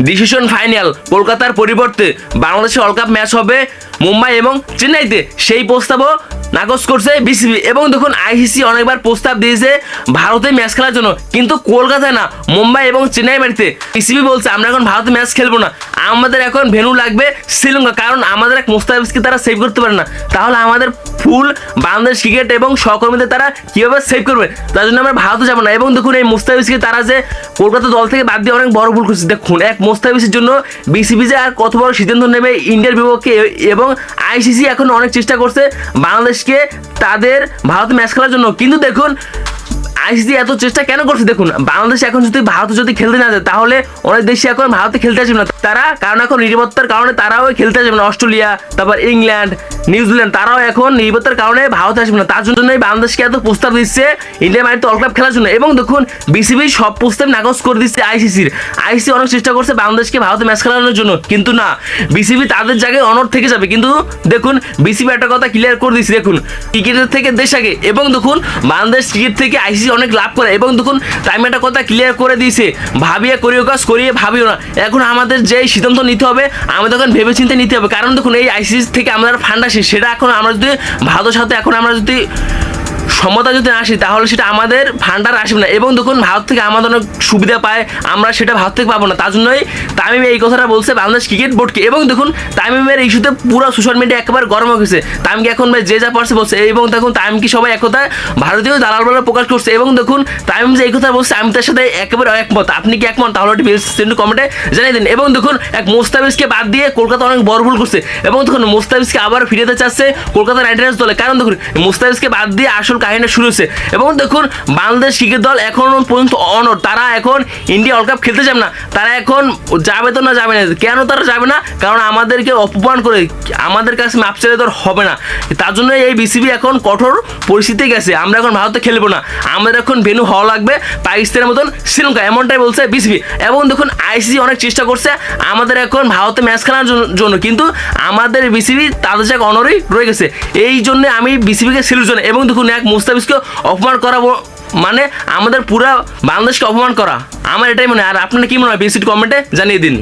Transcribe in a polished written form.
Decision final কলকাতার পরিবর্তে বাংলাদেশে ওয়ার্ল্ড কাপ ম্যাচ হবে মুম্বাই এবং চেন্নাইতে, সেই প্রস্তাবও নাকচ করছে বিসিবি। এবং দেখুন আইসিসি অনেকবার প্রস্তাব দিয়েছে ভারতে ম্যাচ খেলার জন্য, কিন্তু কলকাতায় না, মুম্বাই এবং চেন্নাই বাড়িতে বিসিবি বলছে আমরা এখন ভারতে ম্যাচ খেলবো না, আমাদের এখন ভেন্যু লাগবে শ্রীলঙ্কা, কারণ আমাদের এক মুস্তাফিজকে তারা সেভ করতে পারে না, তাহলে আমাদের ফুল বাংলাদেশ ক্রিকেট এবং সহকর্মীদের তারা কীভাবে সেভ করবে, তার জন্য আমরা ভারতে যাবো না। এবং দেখুন এই মুস্তাফিজকে তারা যে কলকাতা দল থেকে বাদ দিয়ে অনেক বড় ভুল করছে। দেখুন এক মুস্তাফিজের জন্য বিসিবি যে আর কত বড় সিদ্ধান্ত নেবে ইন্ডিয়ার বিপক্ষে, এবং আইসিসি এখন অনেক চেষ্টা করছে বাংলাদেশকে তাদের ভারতে ম্যাচ খেলার জন্য, কিন্তু দেখুন আইসিসি এত চেষ্টা কেন করছে? দেখুন বাংলাদেশ এখন যদি ভারতে যদি খেলতে না যায়, তাহলে অনেক দেশে এখন ভারতে খেলতে আসবে না তারা, কারণ এখন নিরাপত্তার কারণে তারাও খেলতে আসবে না। অস্ট্রেলিয়া, তারপর ইংল্যান্ড, নিউজিল্যান্ড, তারাও এখন নিরাপত্তার কারণে ভারতে আসবে না। তার জন্যই বাংলাদেশকে এত প্রস্তাব দিচ্ছে ইন্ডিয়া মাটিতে ওয়ার্ল্ড কাপ খেলার জন্য। এবং দেখুন বিসিবি সব প্রস্তাব নাকচ করে দিচ্ছে আইসিসির। আইসিসি অনেক চেষ্টা করছে বাংলাদেশকে ভারতে ম্যাচ খেলানোর জন্য, কিন্তু না, বিসিবি তাদের জায়গায় অনড় থেকে যাবে। কিন্তু দেখুন বিসিবি একটা কথা ক্লিয়ার করে দিচ্ছে, দেখুন ক্রিকেটের থেকে দেশ আগে, এবং দেখুন বাংলাদেশ ক্রিকেট থেকে আইসিসি অনেক লাভ করে। এবং দেখুন টাইম একটা কথা ক্লিয়ার করে দিয়েছে, ভাবিয়ে করিও কাজ করিয়ে ভাবিও না। এখন আমাদের যেই সিদ্ধান্ত নিতে হবে আমাদের এখন ভেবে চিন্তে নিতে হবে, কারণ দেখুন এই আইসিসি থেকে আমাদের ফান্ড আসে, সেটা এখন আমরা যদি ভারতের সাথে এখন আমরা যদি সমতা যদি আসি, তাহলে সেটা আমাদের ফান্ডার আসবে না। এবং দেখুন ভারত থেকে আমাদের অনেক সুবিধা পায়, আমরা সেটা ভারত থেকে পাবো না। তার জন্যই তামিম এই কথাটা বলছে বাংলাদেশ ক্রিকেট বোর্ডকে। এবং দেখুন তামিমের এই ইস্যুতে পুরো সোশ্যাল মিডিয়া একেবারে গরম হয়ে গেছে, তামিমকে এখন ভাই যে যা পারছে বলছে। এবং দেখুন তামিমকে সবাই একথা ভারতীয় দালাল বলে প্রকাশ করছে। এবং দেখুন তামিম যে এই কথা বলছে আমি তার সাথে একেবারে একমত। আপনি কি একমত? তাহলে একটু কমেন্টে জানিয়ে দিন। এবং দেখুন এক মুস্তাফিজকে বাদ দিয়ে কলকাতা অনেক বড় ভুল করছে, এবং দেখুন মুস্তাফিজকে আবার ফিরাতে চাচ্ছে কলকাতা নাইট রাইডার্স দলে, কারণ দেখুন মুস্তাফিজকে বাদ দিয়ে আসল কাহিনী শুরু হয়েছে। এবং দেখুন বাংলাদেশ ক্রিকেট দল এখন পর্যন্ত অনড়, তারা এখন ইন্ডিয়া ওয়ার্ল্ড কাপ খেলতে যাবে না, তারা এখন যাবে তো না যাবে না। কেন তারা যাবে না? কারণ আমাদেরকে অপমান করে আমাদের কাছে মাপ চাইলে তো হবে না। তার জন্য এই বিসিবি এখন কঠোর পরিস্থিতি গেছে, আমরা এখন ভারতে খেলবো না, আমাদের এখন ভেন্যু হওয়া লাগবে পাকিস্তানের মতন শ্রীলঙ্কা, এমনটাই বলছে বিসিবি। এবং দেখুন আইসিসি অনেক চেষ্টা করছে আমাদের এখন ভারতে ম্যাচ খেলার জন্য, কিন্তু আমাদের বিসিবি তাদের জায়গায় অনরই রয়ে গেছে। এই জন্য আমি বিসিবিকে সেলুট জানাই। এবং দেখুন এক মুস্তাফিজকে অপমান করা মানে আমাদের পুরা বাংলাদেশকে অপমান করা, আমার এটাই মনে হয়। আর আপনার কি মনে হয়? বিসিবি কমেন্টে জানিয়ে দিন।